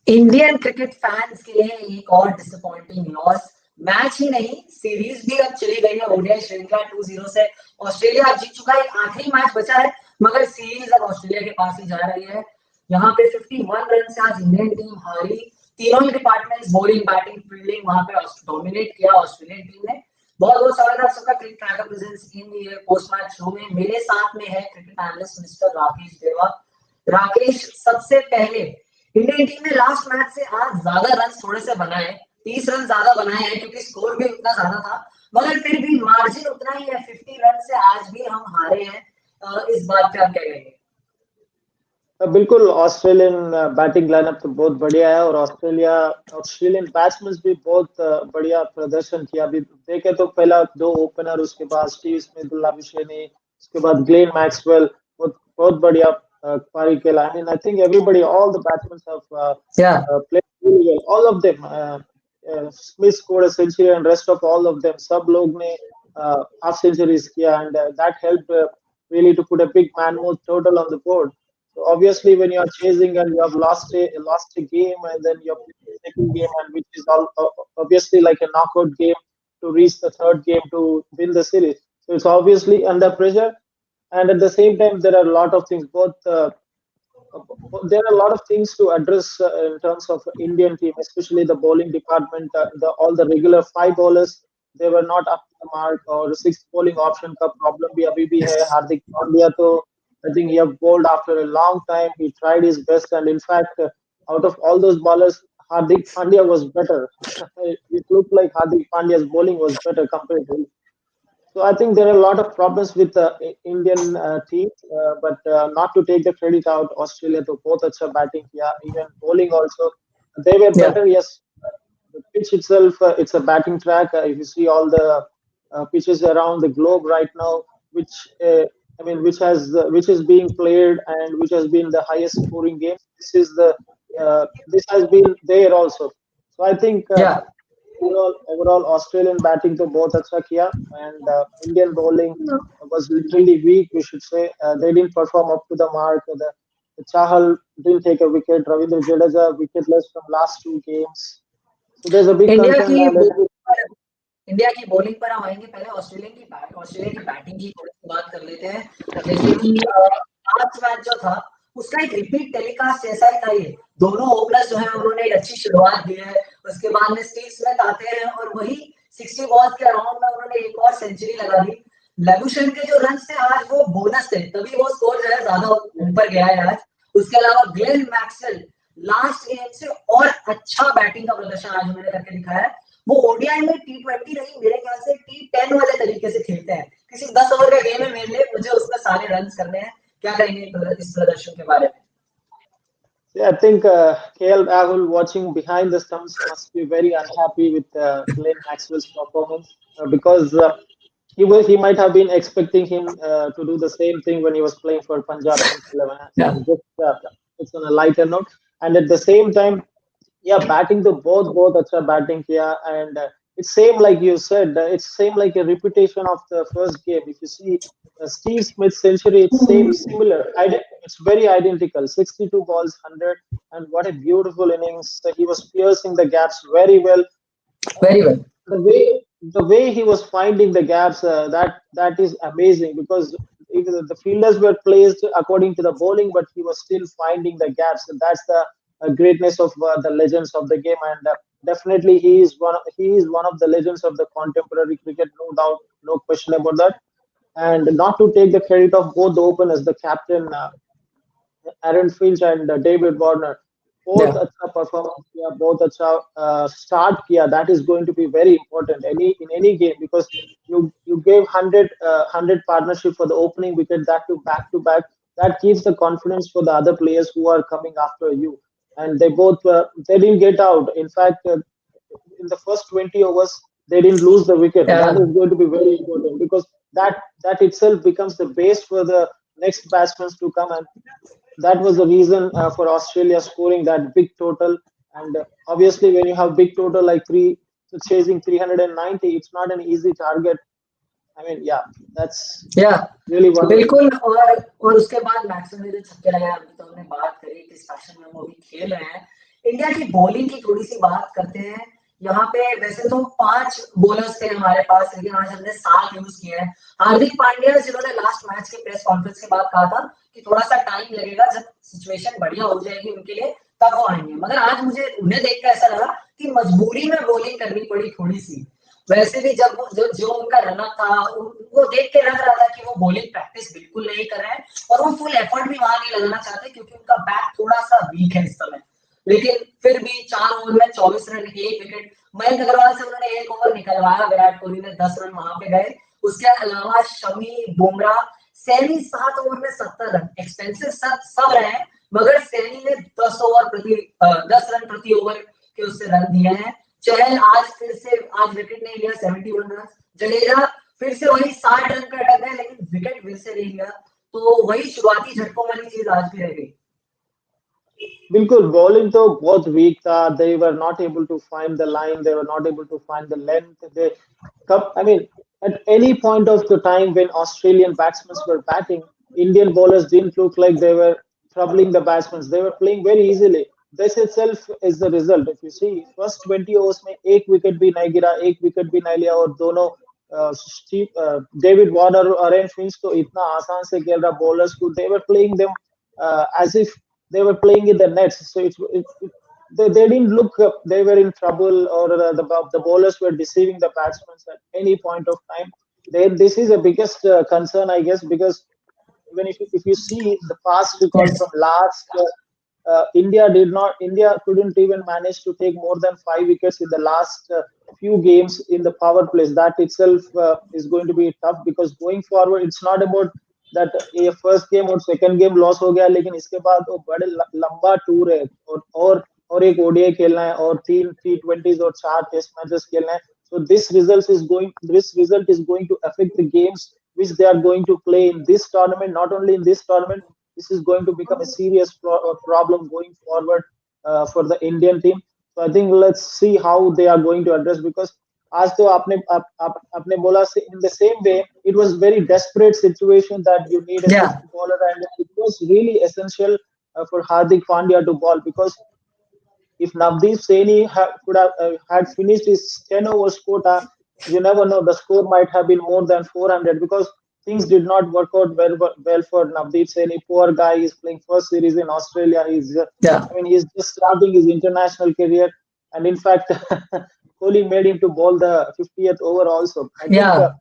Indian cricket fans के लिए एक और डिसअपॉइंटिंग लॉस। मैच ही नहीं, सीरीज भी अब चली गई है। ओडीआई श्रृंखला 2-0 से ऑस्ट्रेलिया जीत चुका है। आखिरी मैच बचा है, मगर सीरीज अब ऑस्ट्रेलिया के पास ही जा रही है। यहाँ पे 51 रन से आज इंडियन टीम हारी। तीनों ही डिपार्टमेंट्स, बॉलिंग, बैटिंग, फील्डिंग, वहां पे डोमिनेट किया ऑस्ट्रेलियन टीम ने। बहुत बहुत स्वागत है आप सबका cricket tracker presence in the post match show में। मेरे साथ में है क्रिकेट एनालिस्ट मिस्टर राकेश देवा। राकेश, सबसे पहले इंडियन टीम ने लास्ट मैच से आज ज्यादा रन थोड़े से बनाए, 30 रन ज्यादा बनाए हैं, क्योंकि स्कोर भी उतना ज्यादा था, मगर फिर भी मार्जिन उतना ही है। 50 रन से आज भी हम हारे हैं। इस बात पे आप क्या कहेंगे? बिल्कुल। ऑस्ट्रेलियन बैटिंग लाइनअप तो बहुत बढ़िया है, और ऑस्ट्रेलियन बैट्समैन भी बहुत बढ़िया प्रदर्शन किया। अभी देखे तो पहला दो ओपनर, उसके बाद स्टीव स्मिथ, उसके बाद ग्लेन मैक्सवेल, बहुत बहुत बढ़िया पारी खेला। I mean, I think everybody, all the batsman have played really well, all of them. Smith scored a century and rest of all of them, सब लोग ने हाफ सेंचुरीज किया, and that helped really to put a big man more total on the board. So obviously, when you are chasing and you have lost a game, and then you're playing the second game, and which is all obviously like a knockout game to reach the third game to win the series. So it's obviously under pressure, and at the same time, there are a lot of things. There are a lot of things to address in terms of Indian team, especially the bowling department. All the regular five bowlers, they were not up to the mark, or the sixth bowling option का problem भी अभी भी है. Hardik Pandya, तो I think he have bowled after a long time. He tried his best, and in fact, out of all those bowlers, Hardik Pandya was better. It looked like Hardik Pandya's bowling was better compared to him. So I think there are a lot of problems with the Indian team, but not to take the credit out. Australia to both अच्छा batting किया, even bowling also they were Yeah. better. Yes, the pitch itself, it's a batting track. If you see all the pitches around the globe right now, which I mean, which is being played and which has been the highest scoring game. This has been there also. So I think. Yeah. Overall Australian batting to both अच्छा किया, and Indian bowling was literally weak, we should say. They didn't perform up to the mark. The Chahal didn't take a wicket. Ravindra Jadeja wicketless from last two games. So there's a big India concern की now that India की bowling पर हम आएंगे। पहले Australia की batting की थोड़ी सी बात कर लेते हैं। जैसे कि लास्ट मैच जो था, उसका एक रिपीट टेलीकास्ट जैसा ही था। ये दोनों ओपनर्स जो है, उन्होंने एक अच्छी शुरुआत दी है। उसके बाद में स्टीव स्मिथ आते हैं, और वही 60 बॉल्स के अराउंड में उन्होंने एक और सेंचुरी लगा दी। लेबुशन के जो रन थे आज, वो बोनस थे, तभी वो स्कोर जो है ज्यादा ऊपर गया है आज। उसके अलावा ग्लेन मैक्सवेल लास्ट गेम से और अच्छा बैटिंग का प्रदर्शन आज उन्होंने करके दिखाया है। वो ओडीआई में T20 नहीं, मेरे ख्याल से T10 वाले तरीके से खेलते हैं। किसी 10 ओवर का गेम है मेरे लिए, मुझे उसमें सारे रन करने हैं। क्या कहेंगे इस प्रदर्शन के बारे में? Yeah, I think KL Rahul, watching behind the stumps, must be very unhappy with Glenn Maxwell's performance, because he might have been expecting him to do the same thing when he was playing for Punjab Kings 11. Yeah. And just it's on a lighter note, and at the same time, yeah, batting to both अच्छा batting किया, and it's same like you said. It's same like a repetition of the first game. If you see Steve Smith's century, it's same similar. It's very identical. 62 balls, 100, and what a beautiful innings. He was piercing the gaps very well. Very well. The way he was finding the gaps, that is amazing, because even the fielders were placed according to the bowling, but he was still finding the gaps, and that's the greatness of the legends of the game. And definitely he is one of the legends of the contemporary cricket, no doubt, no question about that. And not to take the credit of both the openers, the captain Aaron Finch and David Warner, both Yeah. अच्छा performance किया, both अच्छा start किया. That is going to be very important in any game, because you gave 100 partnership for the opening wicket, that to back. That gives the confidence for the other players who are coming after you, and they didn't get out. In fact, in the first 20 overs, they didn't lose the wicket. Yeah. That is going to be very important, because that itself becomes the base for the next batsmen to come, and that was the reason for Australia scoring that big total. And obviously, when you have big total like chasing 390, it's not an easy target. I mean, yeah, that's Yeah. really wonderful. बिल्कुल। और उसके बाद Maxwell ने जो छक्के लगाए, अभी तो हमने बात करी किस फैशन में वो भी खेल रहे हैं। इंडिया की बॉलिंग की थोड़ी सी बात करते हैं। यहाँ पे वैसे तो 5 बॉलर्स थे हमारे पास, लेकिन आज हमने 7 यूज किए हैं। हार्दिक पांड्या जिन्होंने लास्ट मैच के प्रेस कॉन्फ्रेंस के बाद कहा था कि थोड़ा सा टाइम लगेगा, जब सिचुएशन बढ़िया हो जाएगी उनके लिए तब वो आएंगे, मगर आज मुझे उन्हें देखकर ऐसा लगा कि मजबूरी में बॉलिंग करनी पड़ी थोड़ी सी। वैसे भी जब जो उनका रनअप था, उनको देख के लग रहा था कि वो बॉलिंग प्रैक्टिस बिल्कुल नहीं कर रहे हैं और वो फुल एफर्ट भी वहां नहीं लगाना चाहते, क्योंकि उनका बैट थोड़ा सा वीक है इस समय। लेकिन फिर भी 4 ओवर में 24 रन, 1 विकेट। मयंक अग्रवाल से उन्होंने 1 ओवर निकलवाया, विराट कोहली ने 10 रन वहां पे गए। उसके अलावा शमी, बुमराह, सैनी 7 ओवर में 70 रन, एक्सपेंसिव सब रहे हैं, मगर सैनी ने 10 रन प्रति ओवर के उससे रन दिए हैं। चहल आज फिर से आज विकेट नहीं लिया, 71 रन। जडेजा फिर से वही 60 रन पे अटक गए, लेकिन विकेट फिर से नहीं लिया, तो वही शुरुआती झटकों वाली चीज आज भी रह गई। बिल्कुल, बॉलिंग तो बहुत वीक था। They were not able to find the line, they were not able to find the length. They come, I mean, at any point of the time when Australian batsmen were batting, Indian bowlers didn't look like they were troubling the batsmen. They were playing very easily. This itself is the result. If you see, first 20 overs में एक wicket भी नहीं गिरा, एक wicket भी नहीं लिया, और दोनों डेविड वार्नर और एरन फिंच तो इतना आसान से खेल रहा बॉलर्स को. They were playing them as if they were playing in the nets. So they didn't look up, they were in trouble, or the bowlers were deceiving the batsmen at any point of time. This is the biggest concern, I guess, because even if you see the past record Yes. from last, India couldn't even manage to take more than 5 wickets in the last few games in the power plays. That itself is going to be tough, because going forward, it's not about that ये first game और second game loss हो गया, लेकिन इसके बाद वो बड़े लंबा टूर है, और एक ओडीआई खेलना है, और 3 T20s और 4 टेस्ट मैचेस खेलना है. So this result is going to affect the games which they are going to play in this tournament. Not only in this tournament, this is going to become a serious problem going forward for the Indian team. So I think let's see how they are going to address, because आज तो आपने बोला, in the same way, it was very desperate situation that you need a Yeah. fifth bowler, and it was really essential for Hardik Pandya to bowl, because if Navdeep Saini could have had finished his 10 overs quota, you never know, the score might have been more than 400, because things did not work out well for Navdeep Saini. Poor guy is playing first series in Australia. Yeah. I mean, he's just starting his international career, and in fact, Kohli made him to bowl the 50th over also. Yeah.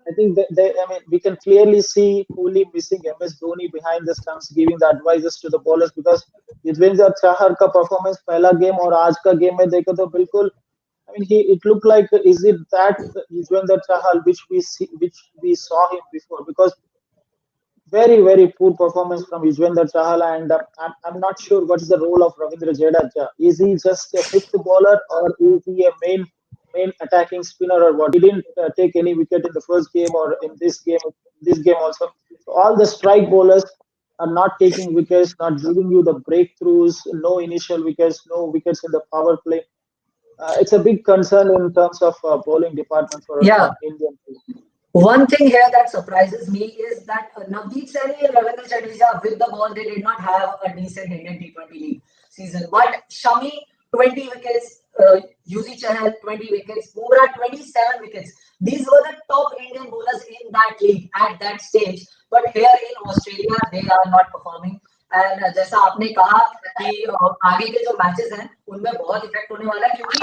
I think I mean, we can clearly see Kohli missing MS Dhoni behind the stumps, giving the advices to the bowlers, because Yuzvendra Chahar का performance पहला game और आज का game में देखे तो बिल्कुल, I mean, it looked like, is it that Yuzvendra Chahal which we saw him before? Because very poor performance from Yuzvendra Chahal, and I'm not sure what is the role of Ravindra Jadeja. Is he just a fifth bowler, or is he a main attacking spinner, or what? He didn't take any wicket in the first game or in this game also. So all the strike bowlers are not taking wickets, not giving you the breakthroughs, no initial wickets, no wickets in the power play. It's a big concern in terms of bowling department for Yeah. Indian team. One thing here that surprises me is that Navdeep Saini and Ravindra Jadeja with the ball, they did not have a decent Indian T20 league season. But Shami, 20 wickets, Yuzi Chahal, 20 wickets, Bumrah, 27 wickets. These were the top Indian bowlers in that league at that stage. But here in Australia, they are not performing. And जैसा आपने कहा कि आगे के जो matches हैं उनमें बहुत इफेक्ट होने वाला है, क्योंकि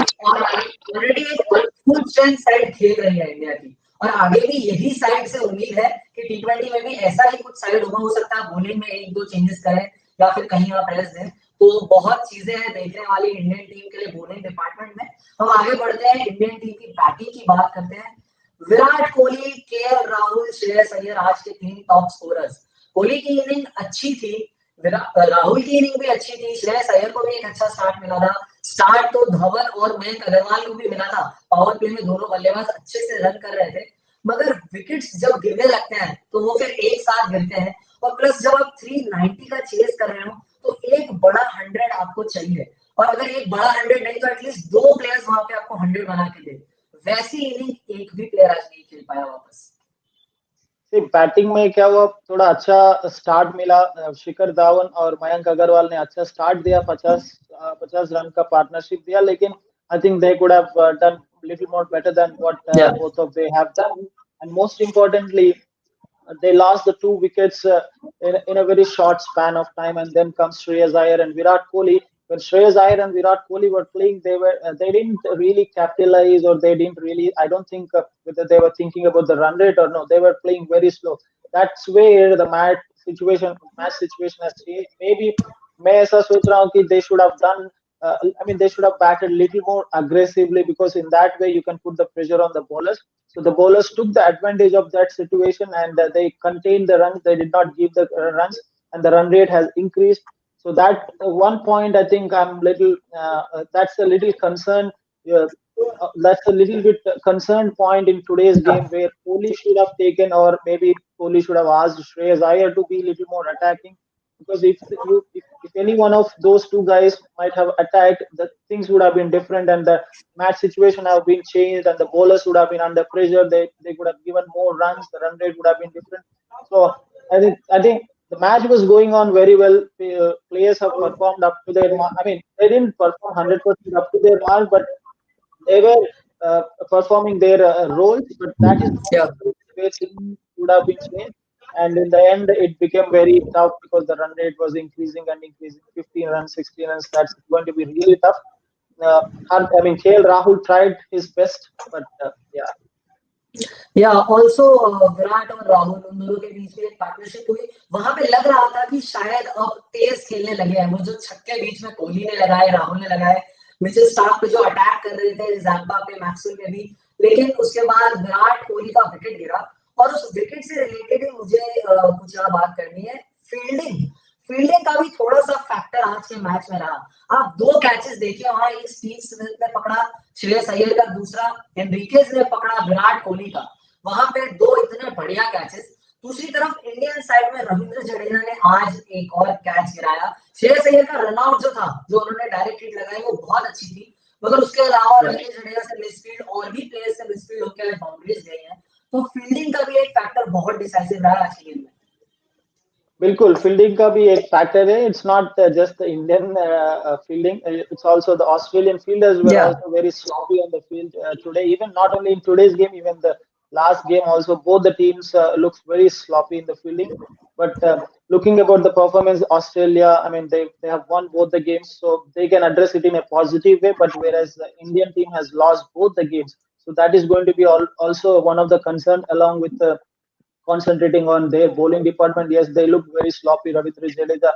ऑलरेडी एक फुल स्ट्रेंथ साइड खेल रही है इंडिया की, और आगे भी यही साइड से उम्मीद है कि T20 में भी ऐसा ही कुछ साइड होगा. हो सकता है बॉलिंग में 1-2 चेंजेस करें या फिर कहीं आप रेस्ट दें. तो बहुत चीजें हैं देखने वाली इंडियन टीम के लिए बॉलिंग डिपार्टमेंट में. हम आगे बढ़ते हैं, इंडियन टीम की बैटिंग की बात करते हैं. विराट कोहली, केएल राहुल, श्रेयस अय्यर आज के 3 टॉप स्कोरर्स. कोहली की इनिंग अच्छी थी, राहुल की इनिंग भी अच्छी थी, श्रेयस अय्यर को भी एक अच्छा स्टार्ट मिला था. स्टार्ट तो धवन और मयंक अग्रवाल को भी मिला था. पावर प्ले में दोनों बल्लेबाज अच्छे से रन कर रहे थे, मगर विकेट्स जब गिरने लगते हैं तो वो फिर एक साथ गिरते हैं. और प्लस जब आप 390 का चेस कर रहे हो तो एक बड़ा 100 आपको चाहिए, और अगर एक बड़ा 100 नहीं तो एटलीस्ट 2 प्लेयर्स वहां पे आपको 100 बना के दे. वैसी इनिंग एक भी प्लेयर आज नहीं खेल पाया वापस. बैटिंग में क्या हुआ, थोड़ा अच्छा स्टार्ट मिला, शिखर धवन और मयंक अग्रवाल ने अच्छा स्टार्ट दिया, 50 रन का पार्टनरशिप दिया, लेकिन I think they could have done little more better than what Yeah. both of they have done. And most importantly, they lost the two wickets in a very short span of time, and then comes Shreyas Iyer and Virat Kohli. When Shreyas Iyer and Virat Kohli were playing, they didn't really capitalize, or they didn't really. I don't think whether they were thinking about the run rate or no. They were playing very slow. That's where the match situation has changed. Maybe मैं ऐसा सोच रहा हूँ कि they should have done. I mean, they should have batted a little more aggressively, because in that way you can put the pressure on the bowlers. So the bowlers took the advantage of that situation, and they contained the runs. They did not give the runs, and the run rate has increased. So that one point, I think I'm little. That's a little concern. Uh, that's a little bit concerned point in today's game, where Kohli should have taken, or maybe Kohli should have asked Shreyas Iyer to be a little more attacking, because if any one of those two guys might have attacked, the things would have been different, and the match situation have been changed, and the bowlers would have been under pressure. They could have given more runs. The run rate would have been different. So I think the match was going on very well. Players have performed up to their mark. I mean, they didn't perform 100% up to their mark, but they were performing their roles. But that is Yeah. where things would have been changed. And in the end, it became very tough, because the run rate was increasing and increasing. 15 runs, 16 runs. That's going to be really tough. uh, I mean, KL Rahul tried his best, but yeah. या also Virat और राहुल उन दोनों के बीच में एक partnership हुई, वहां पे लग रहा था कि शायद अब तेज खेलने लगे हैं। वो जो छक्के बीच में कोहली ने लगाए, राहुल ने लगाए, मिचेल स्टार्क पे जो अटैक कर रहे थे, जैकबा पे, मैक्सवेल पे भी, लेकिन उसके बाद विराट कोहली का विकेट गिरा। और उस विकेट से रिलेटेड ही मुझे कुछ यहाँ बात करनी है। फील्डिंग फील्डिंग का भी थोड़ा सा फैक्टर आज के मैच में रहा। आप दो कैचेस देखिए, वहां एक स्टीव स्मिथ ने पकड़ा श्रेयस अय्यर का, दूसरा एनरिकेज ने पकड़ा विराट कोहली का। वहां पे दो इतने बढ़िया कैचेस। दूसरी तरफ इंडियन साइड में रविंद्र जडेजा ने आज एक और कैच गिराया। श्रेयस अय्यर का रनआउट जो था, जो उन्होंने डायरेक्ट हिट लगाई, वो बहुत अच्छी थी, मगर उसके अलावा Yeah. रविंद्र जडेजा से मिसफील्ड और भी प्लेयर से मिसफील्ड होकर बाउंड्रीज गई हैं। तो फील्डिंग का भी एक फैक्टर बहुत डिसाइसिव रहा आज की गेम में। बिल्कुल, फील्डिंग का भी एक फैक्टर है. It's not just the Indian fielding, it's also the Australian fielders were Yeah. also very sloppy on the field today. Even not only in today's game, even the last game also, both the teams looks very sloppy in the fielding. But looking about the performance, Australia, I mean, they have won both the games, so they can address it in a positive way. But whereas the Indian team has lost both the games, so that is going to be also one of the concern, along with the concentrating on their bowling department. Yes, they look very sloppy. Ravindra Jadeja,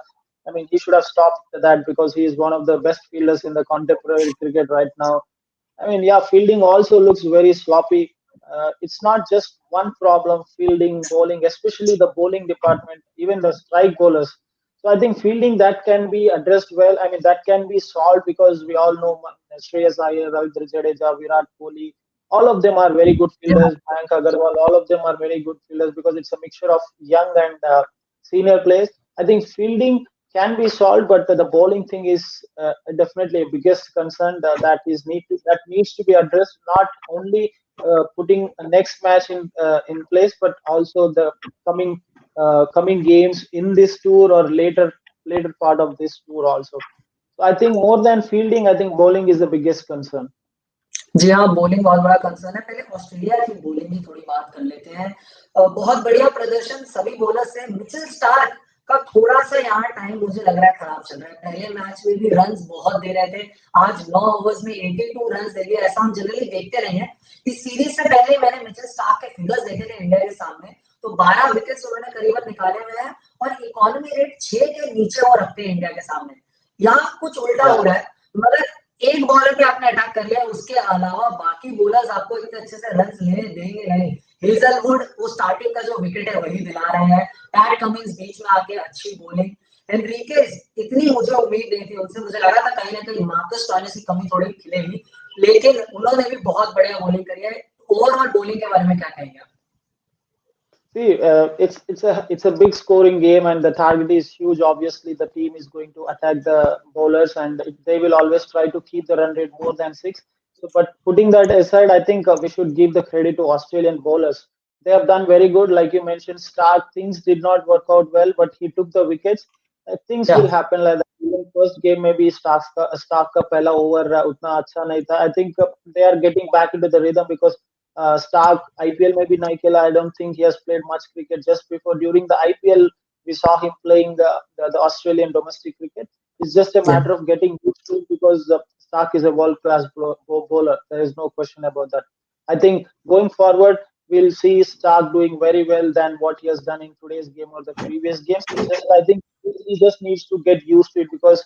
I mean, he should have stopped that, because he is one of the best fielders in the contemporary cricket right now. I mean, yeah, fielding also looks very sloppy. It's not just one problem, fielding, bowling, especially the bowling department, even the strike bowlers. So I think fielding, that can be addressed well. I mean, that can be solved, because we all know Shreyas Iyer, Ravindra Jadeja, Virat Kohli, all of them are very good Yeah. fielders. Mayank Agarwal, all of them are very good fielders, because it's a mixture of young and senior players. I think fielding can be solved, but the bowling thing is definitely a biggest concern that needs to be addressed. Not only putting a next match in place, but also the coming coming games in this tour, or later part of this tour also. So I think more than fielding, I think bowling is the biggest concern. जी हाँ, bowling बहुत बड़ा concern है। पहले Australia की bowling की थोड़ी बात कर लेते हैं। बहुत बढ़िया प्रदर्शन सभी बॉलर से। मिचेल स्टार्क का थोड़ा सा यहाँ टाइम मुझे लग रहा है खराब चल रहा है। पहले मैच में भी रन्स बहुत दे रहे थे, आज 9 ओवर्स में 82 रन्स दे दिए। ऐसा हम जनरली देखते रहे हैं। इस सीरीज से पहले मैंने मिचेल स्टार्क के फिगर्स देखे थे इंडिया के सामने, तो 12 विकेट्स उन्होंने करीबन निकाले हुए हैं, और इकोनॉमी रेट 6 के नीचे वो रखते हैं इंडिया के सामने। यहाँ कुछ उल्टा Yeah. हो रहा है, मगर एक बॉलर पे आपने अटैक कर लिया, उसके अलावा बाकी बॉलर्स आपको इतने अच्छे से रन लेने देंगे नहीं। हेजलवुड वो स्टार्टिंग का जो विकेट है वही दिला रहे हैं। पैट कमिंस बीच में आके अच्छी बॉलिंग। एनरिकेज, इतनी मुझे उम्मीद नहीं थी उनसे, मुझे लगा था कहीं ना कहीं मार्कस स्टोइनिस की कमी थोड़ी खिलेगी, लेकिन उन्होंने भी बहुत बढ़िया बॉलिंग करी है। ओवरऑल बॉलिंग के बारे में क्या कहेंगे आप? See, it's a big scoring game, and the target is huge. Obviously, the team is going to attack the bowlers, and they will always try to keep the run rate more than six. So, but putting that aside, I think we should give the credit to Australian bowlers. they have done very good. Like you mentioned, Stark, things did not work out well, but he took the wickets. Things will Yeah, happen like that. Even first game maybe Stark का पहला over उतना अच्छा नहीं था. I think they are getting back into the rhythm because Stark IPL में भी नहीं खेला. I don't think he has played much cricket. Just before during the IPL we saw him playing the Australian domestic cricket. It's just a yeah. matter of getting used to it because Stark is a world class bowler. There is no question about that. I think going forward we'll see Stark doing very well than what he has done in today's game or the previous games. It's just I think he just needs to get used to it because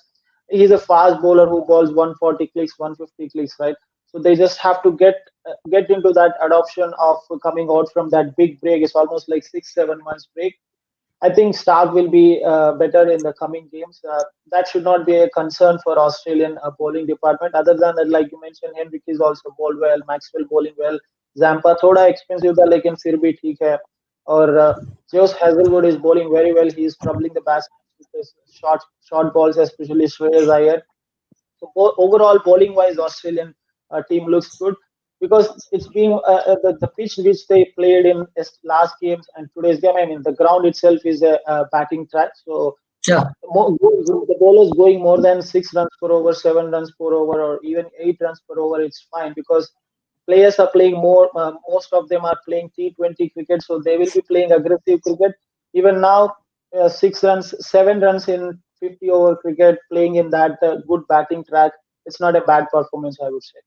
he's a fast bowler who bowls 140 clicks, 150 clicks, right? So they just have to get into that adoption of coming out from that big break. It's almost like 6 7 months break. I think Stark will be better in the coming games. That should not be a concern for Australian bowling department. Other than that, like you mentioned, Henrik is also bowled well, Maxwell bowling well. Zampa थोड़ा expensive था लेकिन फिर भी ठीक है. और Josh Hazelwood is bowling very well. He is troubling the batsmen with his short balls, especially Shreyas Iyer. So overall, bowling wise, Australian team looks good because it's been the pitch which they played in last games and today's game. I mean, the ground itself is a batting track, so Sure. the bowlers going more than 6 runs per over, 7 runs per over, or even 8 runs per over, it's fine because players are playing more. Most of them are playing T20 cricket, so they will be playing aggressive cricket. Even now, 6 runs, 7 runs in 50 over cricket, playing in that good batting track, it's not a bad performance, I would say.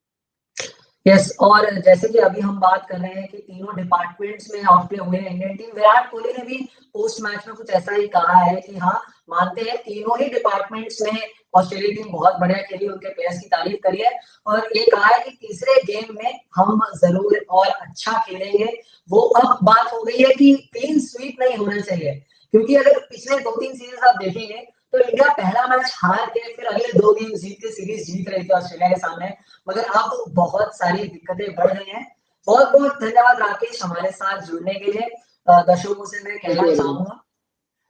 Yes, और जैसे कि अभी हम बात कर रहे हैं कि तीनों डिपार्टमेंट्स में आउटप्ले हुए हैं इंडियन टीम, विराट कोहली ने भी पोस्ट मैच में कुछ ऐसा ही कहा है कि हाँ, मानते हैं तीनों ही डिपार्टमेंट्स में ऑस्ट्रेलिया टीम बहुत बढ़िया खेली, उनके प्लेयर्स की तारीफ करी है और ये कहा है कि तीसरे गेम में हम जरूर और अच्छा खेलेंगे. वो अब बात हो गई है कि क्लीन स्वीप नहीं होना चाहिए, क्योंकि अगर पिछले 2-3 सीरीज आप देखेंगे तो इंडिया पहला मैच हार के फिर अगले 2 गेम जीत के सीरीज जीत रही थी ऑस्ट्रेलिया के सामने, मगर अब बहुत सारी दिक्कतें बढ़ रही हैं. बहुत बहुत धन्यवाद राकेश हमारे साथ जुड़ने के लिए. दर्शकों से मैं Thank कहना you very much. चाहूंगा,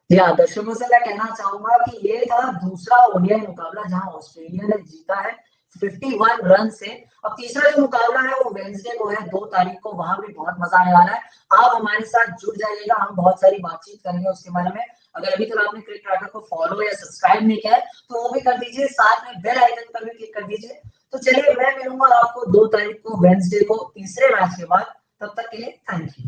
जी हाँ, दर्शकों से मैं कहना चाहूंगा कि ये था दूसरा ओडीआई मुकाबला जहां ऑस्ट्रेलिया ने जीता है 51 रन से. अब तीसरा जो मुकाबला है वो वेडनेसडे को है 2 तारीख को, वहां भी बहुत मजा आने वाला है. आप हमारे साथ जुड़ जाइएगा, हम बहुत सारी बातचीत करेंगे उसके बारे में. अगर अभी तक आपने क्रिकेट ट्रैकर को फॉलो या सब्सक्राइब नहीं किया है तो वो भी कर दीजिए, साथ में बेल आइकन पर भी क्लिक कर दीजिए. तो चलिए, मैं मिलूंगा आपको 2 तारीख को वेडनेसडे को तीसरे मैच के बाद. तब तक के लिए थैंक यू.